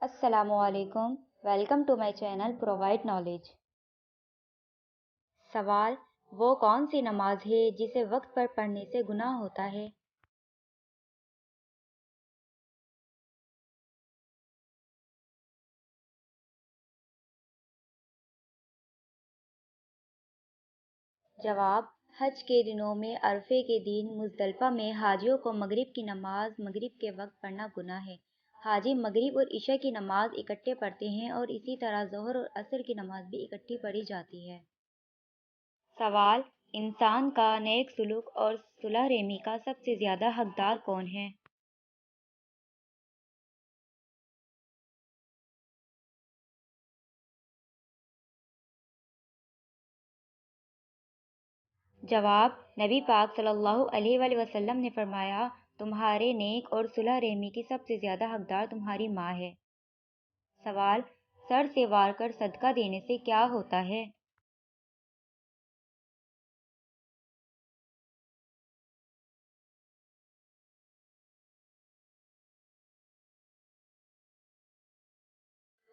السلام علیکم، welcome to my channel provide knowledge. سوال: وہ کون سی نماز ہے جسے وقت پر پڑھنے سے گناہ ہوتا ہے؟ جواب: حج کے دنوں میں عرفے کے دن مزدلفہ میں حاجیوں کو مغرب کی نماز مغرب کے وقت پڑھنا گناہ ہے۔ حاجی مغرب اور عشاء کی نماز اکٹھے پڑھتے ہیں اور اسی طرح ظہر اور عصر کی نماز بھی اکٹھی پڑھی جاتی ہے۔ سوال: انسان کا نیک سلوک اور صلح رحمی کا سب سے زیادہ حقدار کون ہے؟ جواب: نبی پاک صلی اللہ علیہ وآلہ وسلم نے فرمایا، تمہارے نیک اور صلح رحمی کی سب سے زیادہ حقدار تمہاری ماں ہے۔ سوال: سر سے وار کر صدقہ دینے سے کیا ہوتا ہے؟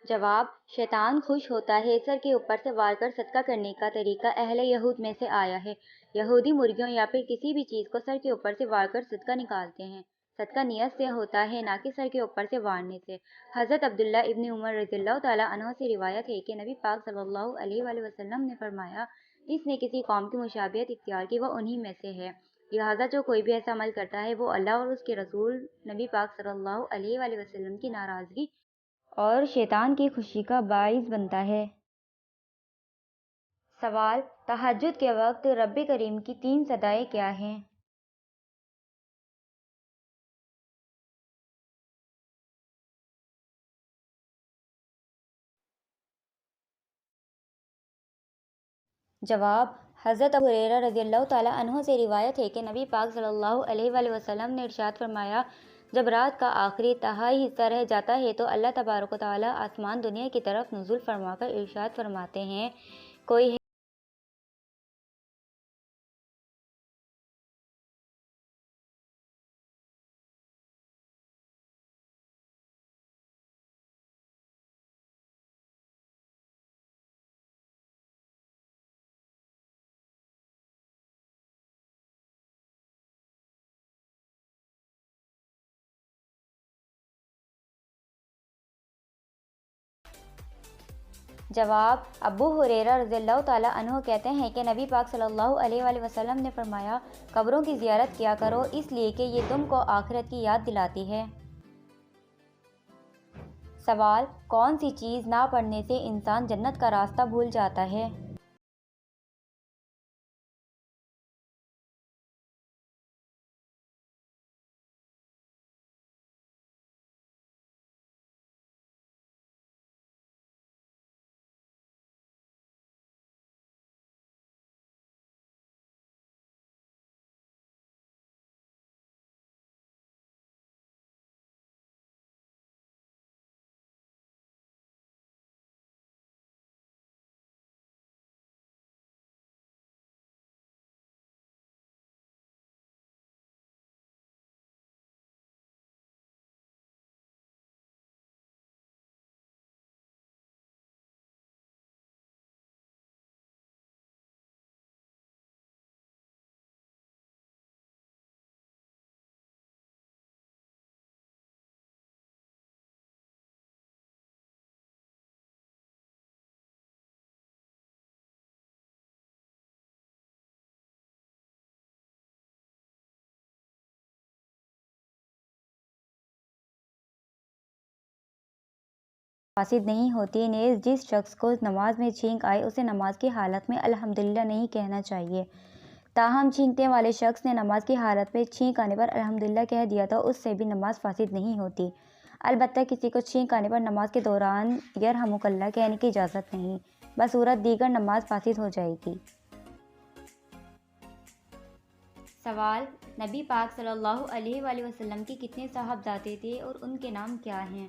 جواب: شیطان خوش ہوتا ہے۔ سر کے اوپر سے وار کر صدقہ کرنے کا طریقہ اہل یہود میں سے آیا ہے۔ یہودی مرغیوں یا پھر کسی بھی چیز کو سر کے اوپر سے وار کر صدقہ نکالتے ہیں۔ صدقہ نیت سے ہوتا ہے، نہ کہ سر کے اوپر سے وارنے سے۔ حضرت عبداللہ ابن عمر رضی اللہ تعالیٰ عنہ سے روایت ہے کہ نبی پاک صلی اللہ علیہ وآلہ وسلم نے فرمایا، جس نے کسی قوم کی مشابہت اختیار کی وہ انہی میں سے ہے۔ لہٰذا جو کوئی بھی ایسا عمل کرتا ہے وہ اللہ اور اس کے رسول نبی پاک صلی اللہ علیہ وآلہ وسلم کی ناراضگی اور شیطان کی خوشی کا باعث بنتا ہے۔ سوال: تہجد کے وقت رب کریم کی 3 صدائیں کیا ہیں؟ جواب: حضرت ابو ہریرہ رضی اللہ تعالیٰ عنہ سے روایت ہے کہ نبی پاک صلی اللہ علیہ وآلہ وسلم نے ارشاد فرمایا، جب رات کا آخری تہائی حصہ رہ جاتا ہے تو اللہ تبارک و تعالیٰ آسمان دنیا کی طرف نزول فرما کر ارشاد فرماتے ہیں، کوئی ہے جواب: ابو ہریرہ رضی اللہ تعالیٰ عنہ کہتے ہیں کہ نبی پاک صلی اللہ علیہ وآلہ وسلم نے فرمایا، قبروں کی زیارت کیا کرو اس لیے کہ یہ تم کو آخرت کی یاد دلاتی ہے۔ سوال: کون سی چیز نہ پڑھنے سے انسان جنت کا راستہ بھول جاتا ہے؟ فاسد نہیں ہوتی، نیز جس شخص کو نماز میں چھینک آئے اسے نماز کی حالت میں الحمدللہ نہیں کہنا چاہیے۔ تاہم چھینکنے والے شخص نے نماز کی حالت میں چھینک آنے پر الحمدللہ کہہ دیا تو اس سے بھی نماز فاسد نہیں ہوتی۔ البتہ کسی کو چھینک آنے پر نماز کے دوران یرحمک اللہ کہنے کی اجازت نہیں، بصورت دیگر نماز فاسد ہو جائے گی۔ سوال: نبی پاک صلی اللہ علیہ وآلہ وسلم کے کتنے صاحبزادے تھے اور ان کے نام کیا ہیں؟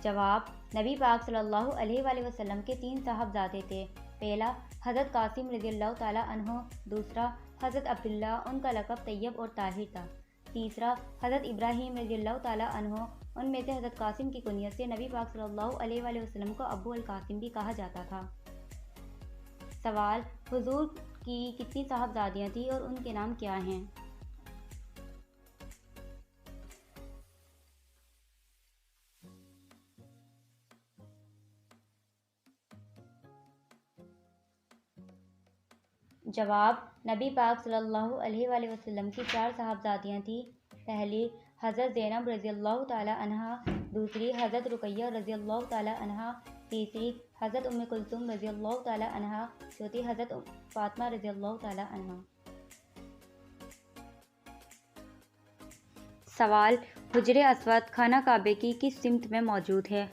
جواب: نبی پاک صلی اللہ علیہ وآلہ وسلم کے 3 صاحبزادے تھے۔ پہلا حضرت قاسم رضی اللہ تعالیٰ عنہ، دوسرا حضرت عبداللہ، ان کا لقب طیب اور طاہر تھا، تیسرا حضرت ابراہیم رضی اللہ تعالیٰ عنہ، ان میں سے حضرت قاسم کی کنیت سے نبی پاک صلی اللہ علیہ وآلہ وسلم کو ابو القاسم بھی کہا جاتا تھا۔ سوال: حضور کی کتنی صاحبزادیاں تھیں اور ان کے نام کیا ہیں؟ جواب: نبی پاک صلی اللہ علیہ وآلہ وسلم کی 4 صاحبزادیاں تھیں۔ پہلی حضرت زینب رضی اللہ تعالیٰ عنہا، دوسری حضرت رقیہ رضی اللہ تعالیٰ عنہا، تیسری حضرت ام کلثوم رضی اللہ تعالیٰ عنہا، چوتھی حضرت فاطمہ رضی اللہ تعالیٰ عنہا۔ سوال: حجر اسود خانہ کعبہ کی کس سمت میں موجود ہے؟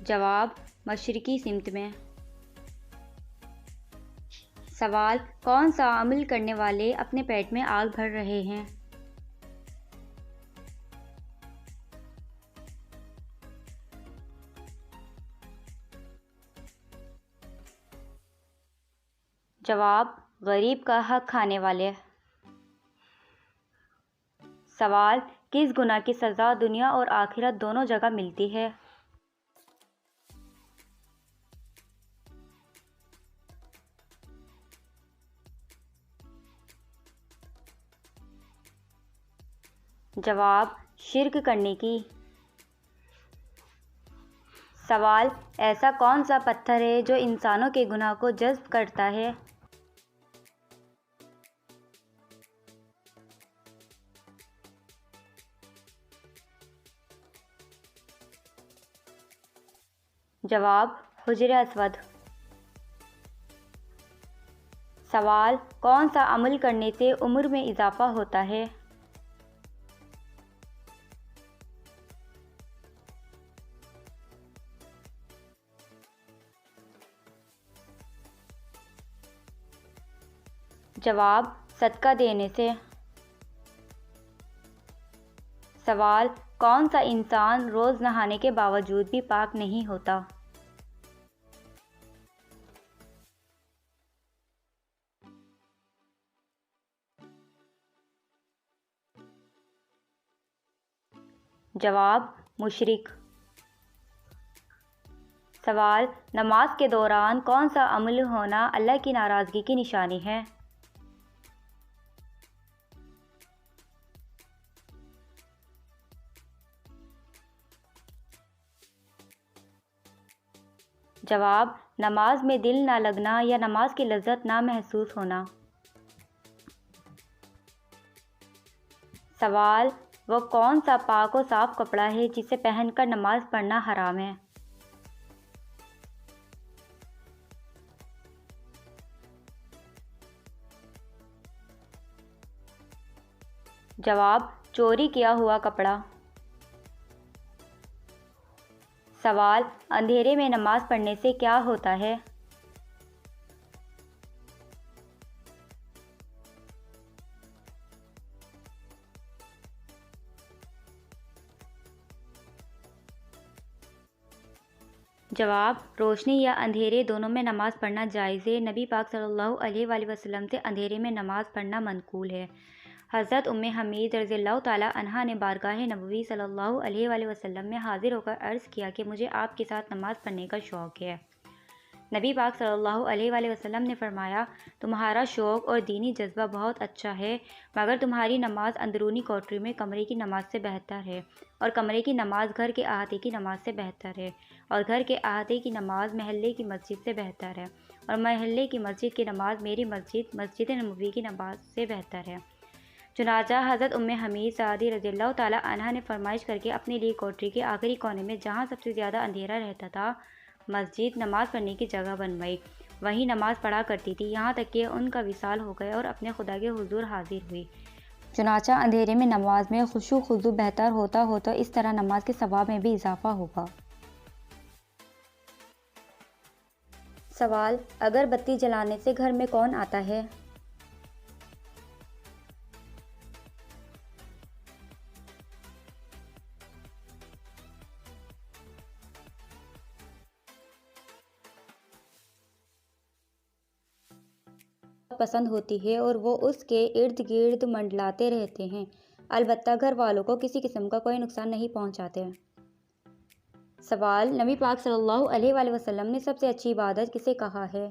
جواب: مشرقی سمت میں۔ سوال: کون سا عمل کرنے والے اپنے پیٹ میں آگ بھر رہے ہیں؟ جواب: غریب کا حق کھانے والے۔ سوال: کس گناہ کی سزا دنیا اور آخرت دونوں جگہ ملتی ہے؟ جواب: شرک کرنے کی۔ سوال: ایسا کون سا پتھر ہے جو انسانوں کے گناہ کو جذب کرتا ہے؟ جواب: حجر اسود۔ سوال: کون سا عمل کرنے سے عمر میں اضافہ ہوتا ہے؟ جواب: صدقہ دینے سے۔ سوال: کون سا انسان روز نہانے کے باوجود بھی پاک نہیں ہوتا؟ جواب: مشرک۔ سوال: نماز کے دوران کون سا عمل ہونا اللہ کی ناراضگی کی نشانی ہے؟ جواب: نماز میں دل نہ لگنا یا نماز کی لذت نہ محسوس ہونا۔ سوال: وہ کون سا پاک و صاف کپڑا ہے جسے پہن کر نماز پڑھنا حرام ہے؟ جواب: چوری کیا ہوا کپڑا۔ سوال: اندھیرے میں نماز پڑھنے سے کیا ہوتا ہے؟ جواب: روشنی یا اندھیرے دونوں میں نماز پڑھنا جائز ہے۔ نبی پاک صلی اللہ علیہ وآلہ وسلم سے اندھیرے میں نماز پڑھنا منقول ہے۔ حضرت ام حمید رضی اللہ تعالیٰ عنہا نے بارگاہ نبوی صلی اللہ علیہ وآلہ وسلم میں حاضر ہو کر عرض کیا کہ مجھے آپ کے ساتھ نماز پڑھنے کا شوق ہے۔ نبی پاک صلی اللہ علیہ وآلہ وسلم نے فرمایا، تمہارا شوق اور دینی جذبہ بہت اچھا ہے، مگر تمہاری نماز اندرونی کوٹری میں کمرے کی نماز سے بہتر ہے، اور کمرے کی نماز گھر کے احاطے کی نماز سے بہتر ہے، اور گھر کے احاطے کی نماز محلے کی مسجد سے بہتر ہے، اور محلے کی مسجد کی نماز میری مسجد مسجد نبوی کی نماز سے بہتر ہے۔ چنانچہ حضرت ام حمید سعدی رضی اللہ تعالیٰ عنہا نے فرمائش کر کے اپنے لیے کوٹری کے آخری کونے میں، جہاں سب سے زیادہ اندھیرا رہتا تھا، مسجد نماز پڑھنے کی جگہ بنوائی۔ وہیں نماز پڑھا کرتی تھی، یہاں تک کہ ان کا وصال ہو گیا اور اپنے خدا کے حضور حاضر ہوئی۔ چنانچہ اندھیرے میں نماز میں خشوع و خضوع بہتر ہوتا اس طرح نماز کے ثواب میں بھی اضافہ ہوگا۔ سوال: اگر بتی جلانے سے گھر میں کون آتا ہے؟ پسند ہوتی ہے اور وہ اس کے ارد گرد منڈلاتے رہتے ہیں، البتہ گھر والوں کو کسی قسم کا کوئی نقصان نہیں پہنچاتے۔ سوال: نبی پاک صلی اللہ علیہ وآلہ وسلم نے سب سے اچھی عبادت کسے کہا ہے؟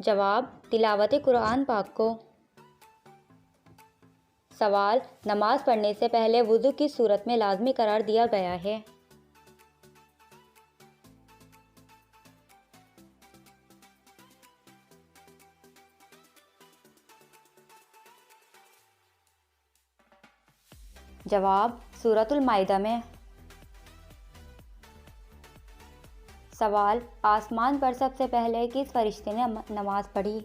جواب: تلاوت قرآن پاک کو۔ سوال: نماز پڑھنے سے پہلے وضو کس صورت میں لازمی قرار دیا گیا ہے؟ جواب: سورۃ المائدہ میں۔ سوال: آسمان پر سب سے پہلے کس فرشتے نے نماز پڑھی؟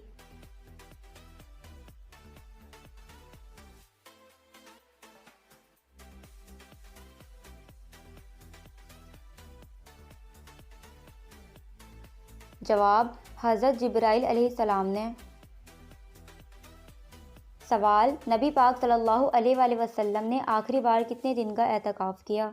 جواب: حضرت جبرائیل علیہ السلام نے۔ سوال: نبی پاک صلی اللہ علیہ وآلہ وسلم نے آخری بار کتنے دن کا اعتکاف کیا؟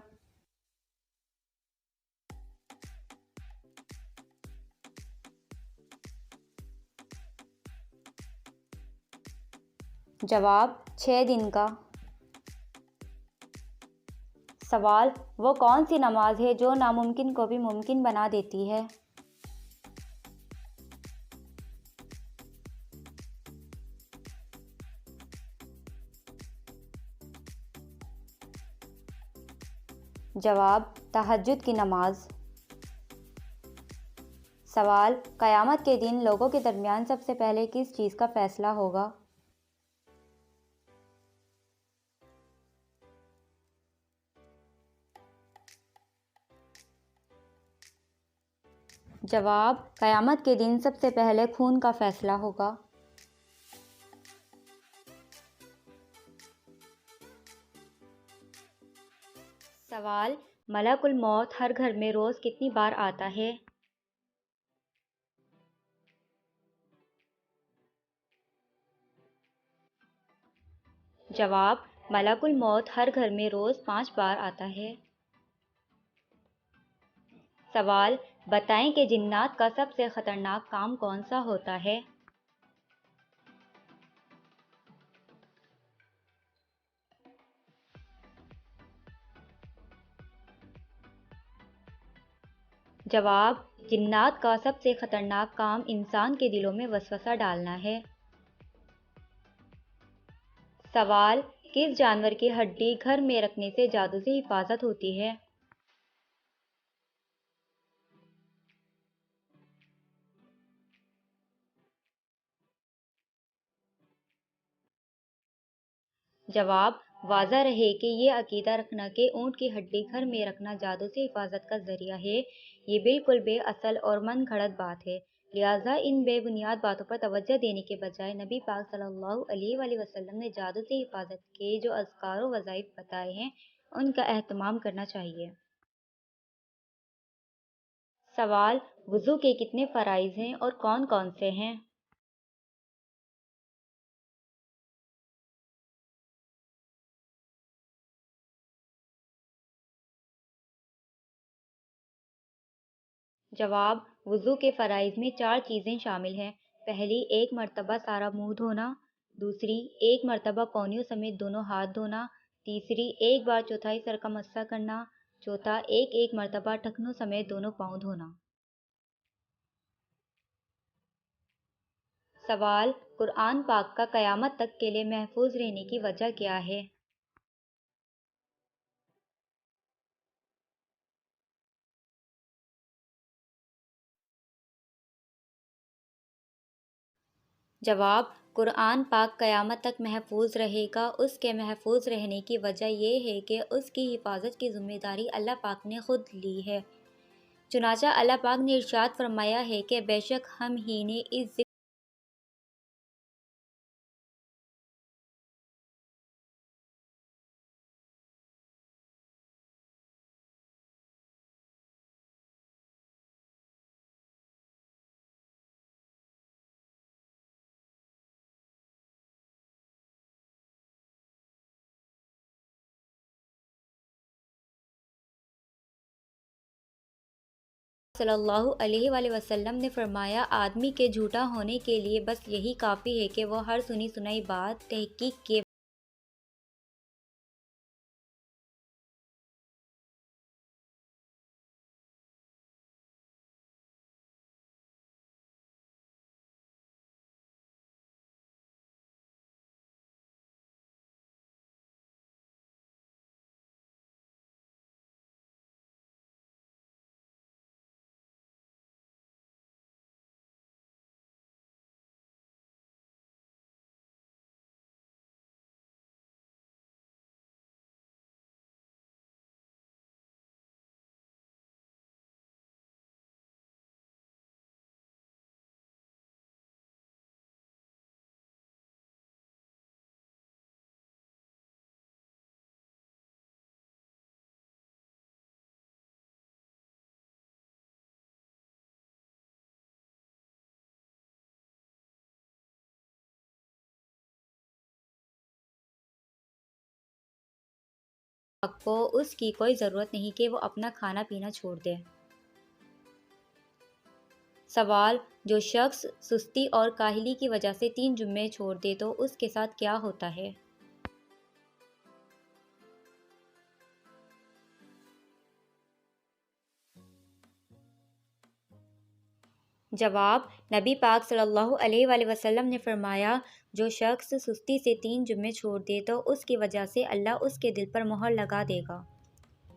جواب: 6 دن کا۔ سوال: وہ کون سی نماز ہے جو ناممکن کو بھی ممکن بنا دیتی ہے؟ جواب: تہجد کی نماز۔ سوال: قیامت کے دن لوگوں کے درمیان سب سے پہلے کس چیز کا فیصلہ ہوگا؟ جواب: قیامت کے دن سب سے پہلے خون کا فیصلہ ہوگا۔ سوال: ملک الموت ہر گھر میں روز کتنی بار آتا ہے؟ جواب: ملک الموت ہر گھر میں روز 5 بار آتا ہے۔ سوال: بتائیں کہ جنات کا سب سے خطرناک کام کون سا ہوتا ہے؟ جواب: جنات کا سب سے خطرناک کام انسان کے دلوں میں وسوسہ ڈالنا ہے۔ سوال: کس جانور کی ہڈی گھر میں رکھنے سے جادو سے حفاظت ہوتی ہے؟ جواب: واضح رہے کہ یہ عقیدہ رکھنا کہ اونٹ کی ہڈی گھر میں رکھنا جادو سے حفاظت کا ذریعہ ہے، یہ بالکل بے اصل اور من گھڑت بات ہے، لہٰذا ان بے بنیاد باتوں پر توجہ دینے کے بجائے نبی پاک صلی اللہ علیہ وآلہ وسلم نے جادو سے حفاظت کے جو اذکار و وظائف بتائے ہیں ان کا اہتمام کرنا چاہیے۔ سوال: وضو کے کتنے فرائض ہیں اور کون کون سے ہیں؟ جواب: وضو کے فرائض میں 4 چیزیں شامل ہیں۔ پہلی، 1 مرتبہ سارا منہ دھونا۔ دوسری، 1 مرتبہ کونیوں سمیت دونوں ہاتھ دھونا۔ تیسری، 1 بار چوتھائی سر کا مسح کرنا۔ چوتھا، 1 مرتبہ ٹخنوں سمیت دونوں پاؤں دھونا۔ سوال: قرآن پاک کا قیامت تک کے لیے محفوظ رہنے کی وجہ کیا ہے؟ جواب: قرآن پاک قیامت تک محفوظ رہے گا۔ اس کے محفوظ رہنے کی وجہ یہ ہے کہ اس کی حفاظت کی ذمہ داری اللہ پاک نے خود لی ہے، چنانچہ اللہ پاک نے ارشاد فرمایا ہے کہ بے شک ہم ہی نے اس صلی اللہ علیہ وآلہ وسلم نے فرمایا، آدمی کے جھوٹا ہونے کے لیے بس یہی کافی ہے کہ وہ ہر سنی سنائی بات تحقیق کے کو اس کی کوئی ضرورت نہیں کہ وہ اپنا کھانا پینا چھوڑ دے۔ سوال، جو شخص سستی اور کاہلی کی وجہ سے 3 جمعے چھوڑ دے تو اس کے ساتھ کیا ہوتا ہے؟ جواب، نبی پاک صلی اللہ علیہ وآلہ وسلم نے فرمایا، جو شخص سستی سے 3 جمعے چھوڑ دے تو اس کی وجہ سے اللہ اس کے دل پر مہر لگا دے گا۔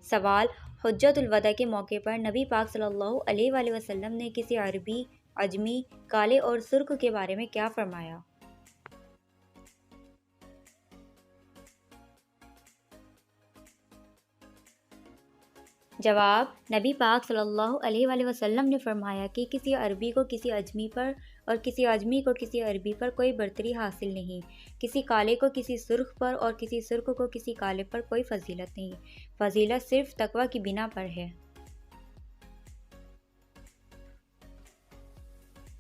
سوال، حجۃ الوداع کے موقع پر نبی پاک صلی اللہ علیہ وآلہ وسلم نے کسی عربی، عجمی، کالے اور سرخ کے بارے میں کیا فرمایا؟ جواب، نبی پاک صلی اللہ علیہ وآلہ وسلم نے فرمایا کہ کسی عربی کو کسی عجمی پر اور کسی عجمی کو کسی عربی پر کوئی برتری حاصل نہیں، کسی کالے کو کسی سرخ پر اور کسی سرخ کو کسی کالے پر کوئی فضیلت نہیں، فضیلت صرف تقوی کی بنا پر ہے۔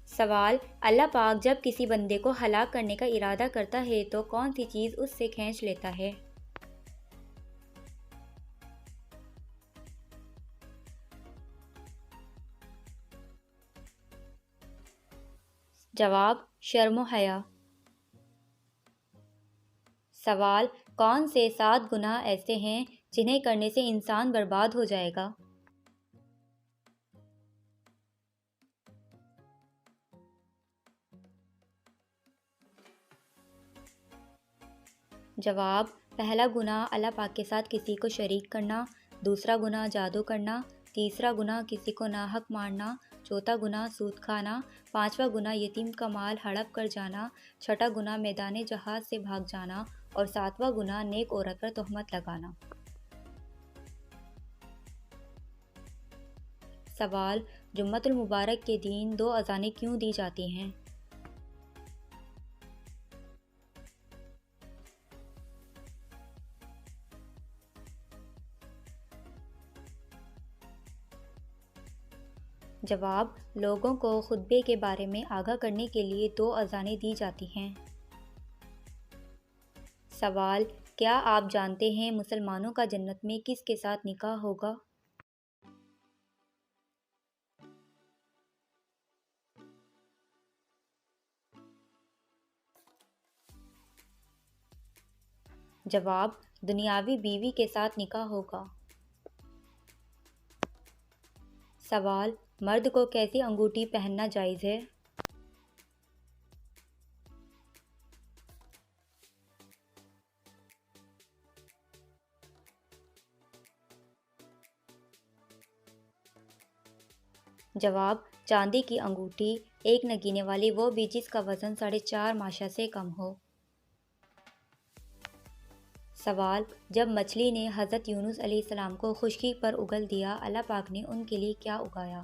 سوال، اللہ پاک جب کسی بندے کو ہلاک کرنے کا ارادہ کرتا ہے تو کون سی چیز اس سے کھینچ لیتا ہے؟ جواب، شرم و حیا۔ سوال، کون سے 7 گناہ ایسے ہیں جنہیں کرنے سے انسان برباد ہو جائے گا؟ جواب، پہلا گناہ اللہ پاک کے ساتھ کسی کو شریک کرنا، دوسرا گناہ جادو کرنا، تیسرا گناہ کسی کو ناحق مارنا، چوتھا گناہ سود کھانا، پانچواں گناہ یتیم کا مال ہڑپ کر جانا، چھٹا گناہ میدان جہاد سے بھاگ جانا اور ساتواں گناہ نیک عورت پر تہمت لگانا۔ سوال، جمعۃ المبارک کے دن 2 اذانیں کیوں دی جاتی ہیں؟ جواب، لوگوں کو خطبے کے بارے میں آگاہ کرنے کے لیے 2 اذانیں دی جاتی ہیں۔ سوال، کیا آپ جانتے ہیں مسلمانوں کا جنت میں کس کے ساتھ نکاح ہوگا؟ جواب، دنیاوی بیوی کے ساتھ نکاح ہوگا۔ سوال، مرد کو کیسی انگوٹھی پہننا جائز ہے؟ جواب، چاندی کی انگوٹھی، ایک نگینے والی وہ بھی جس کا وزن 4.5 ماشا سے کم ہو۔ سوال، جب مچھلی نے حضرت یونس علیہ السلام کو خشکی پر اگل دیا، اللہ پاک نے ان کے لیے کیا اگایا؟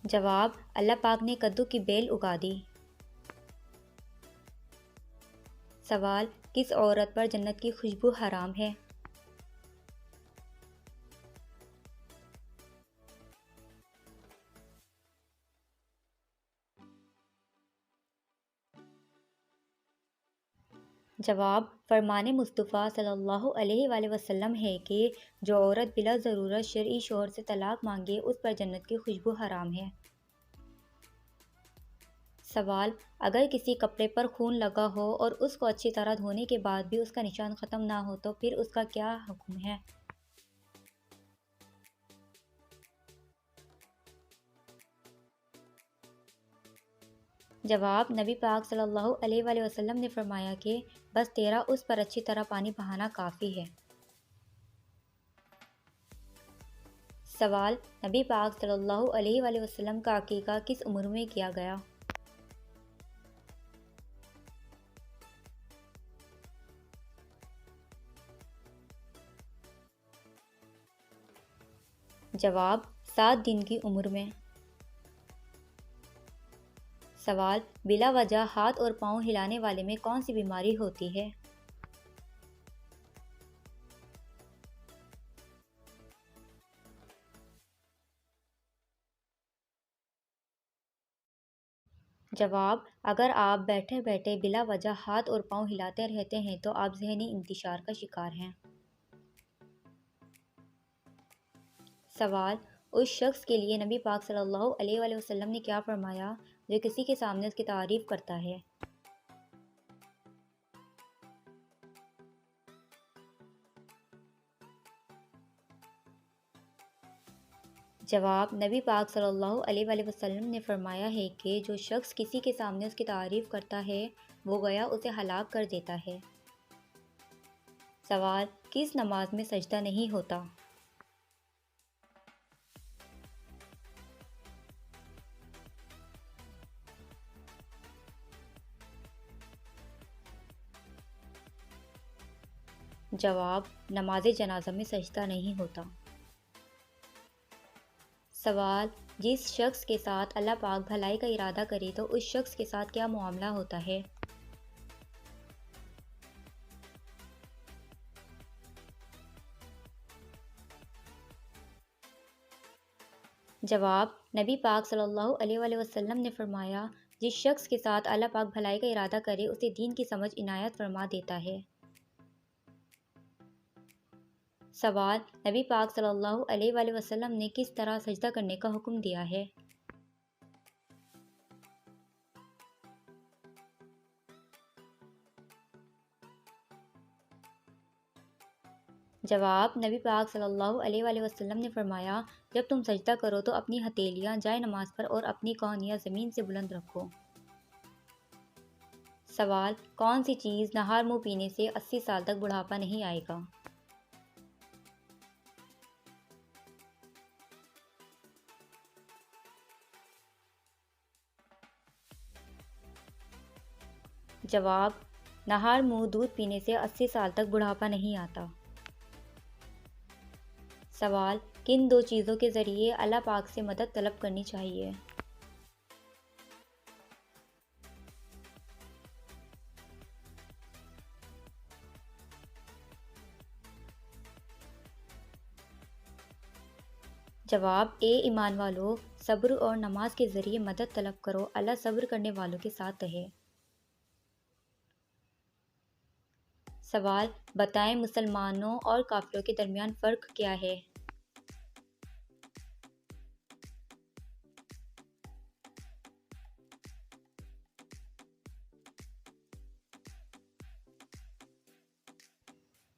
جواب، اللہ پاک نے کدو کی بیل اگا دی۔ سوال، کس عورت پر جنت کی خوشبو حرام ہے؟ جواب: فرمان مصطفیٰ صلی اللہ علیہ وآلہ وسلم ہے کہ جو عورت بلا ضرورت شرعی شوہر سے طلاق مانگے اس پر جنت کی خوشبو حرام ہے۔ سوال: اگر کسی کپڑے پر خون لگا ہو اور اس کو اچھی طرح دھونے کے بعد بھی اس کا نشان ختم نہ ہو تو پھر اس کا کیا حکم ہے؟ جواب: نبی پاک صلی اللہ علیہ وآلہ وسلم نے فرمایا کہ بس تیرا اس پر اچھی طرح پانی بہانا کافی ہے۔ سوال: نبی پاک صلی اللہ علیہ وآلہ وسلم کا عقیقہ کس عمر میں کیا گیا؟ جواب: 7 دن کی عمر میں۔ سوال: بلا وجہ ہاتھ اور پاؤں ہلانے والے میں کون سی بیماری ہوتی ہے؟ جواب: اگر آپ بیٹھے بیٹھے بلا وجہ ہاتھ اور پاؤں ہلاتے رہتے ہیں تو آپ ذہنی انتشار کا شکار ہیں۔ سوال: اس شخص کے لیے نبی پاک صلی اللہ علیہ وآلہ وسلم نے کیا فرمایا جو کسی کے سامنے اس کی تعریف کرتا ہے؟ جواب: نبی پاک صلی اللہ علیہ وآلہ وسلم نے فرمایا ہے کہ جو شخص کسی کے سامنے اس کی تعریف کرتا ہے وہ گویا اسے ہلاک کر دیتا ہے۔ سوال: کس نماز میں سجدہ نہیں ہوتا؟ جواب: نماز جنازہ میں سجدہ نہیں ہوتا۔ سوال: جس شخص کے ساتھ اللہ پاک بھلائی کا ارادہ کرے تو اس شخص کے ساتھ کیا معاملہ ہوتا ہے؟ جواب: نبی پاک صلی اللہ علیہ وآلہ وسلم نے فرمایا جس شخص کے ساتھ اللہ پاک بھلائی کا ارادہ کرے اسے دین کی سمجھ عنایت فرما دیتا ہے۔ سوال: نبی پاک صلی اللہ علیہ وآلہ وسلم نے کس طرح سجدہ کرنے کا حکم دیا ہے؟ جواب: نبی پاک صلی اللہ علیہ وآلہ وسلم نے فرمایا جب تم سجدہ کرو تو اپنی ہتھیلیاں جائے نماز پر اور اپنی کونیاں زمین سے بلند رکھو۔ سوال: کون سی چیز نہار منہ پینے سے 80 سال تک بڑھاپا نہیں آئے گا؟ جواب: نہار منہ دودھ پینے سے 80 سال تک بڑھاپا نہیں آتا۔ سوال: کن 2 چیزوں کے ذریعے اللہ پاک سے مدد طلب کرنی چاہیے؟ جواب: اے ایمان والو، صبر اور نماز کے ذریعے مدد طلب کرو، اللہ صبر کرنے والوں کے ساتھ ہے۔ سوال: بتائیں مسلمانوں اور کافروں کے درمیان فرق کیا ہے؟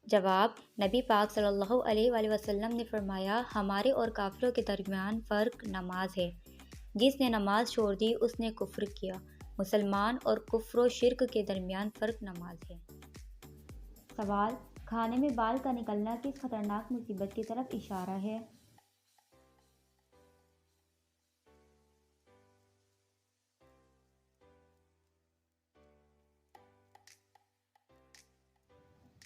جواب: نبی پاک صلی اللہ علیہ وآلہ وسلم نے فرمایا ہمارے اور کافروں کے درمیان فرق نماز ہے، جس نے نماز چھوڑ دی اس نے کفر کیا۔ مسلمان اور کفر و شرک کے درمیان فرق نماز ہے۔ سوال: کھانے میں بال کا نکلنا کس خطرناک مصیبت کی طرف اشارہ ہے؟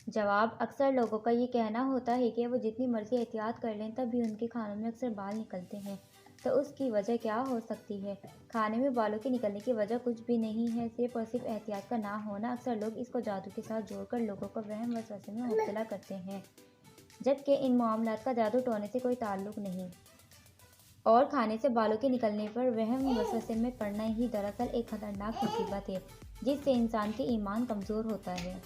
جواب: اکثر لوگوں کا یہ کہنا ہوتا ہے کہ وہ جتنی مرضی احتیاط کر لیں تب بھی ان کے کھانوں میں اکثر بال نکلتے ہیں، تو اس کی وجہ کیا ہو سکتی ہے؟ کھانے میں بالوں کے نکلنے کی وجہ کچھ بھی نہیں ہے، صرف اور صرف احتیاط کا نہ ہونا۔ اکثر لوگ اس کو جادو کے ساتھ جوڑ کر لوگوں کو وہم وسوسے میں مبتلا کرتے ہیں، جبکہ ان معاملات کا جادو ٹونے سے کوئی تعلق نہیں، اور کھانے سے بالوں کے نکلنے پر وہم وسوسے میں پڑنا ہی دراصل ایک خطرناک مصیبت ہے جس سے انسان کے ایمان کمزور ہوتا ہے۔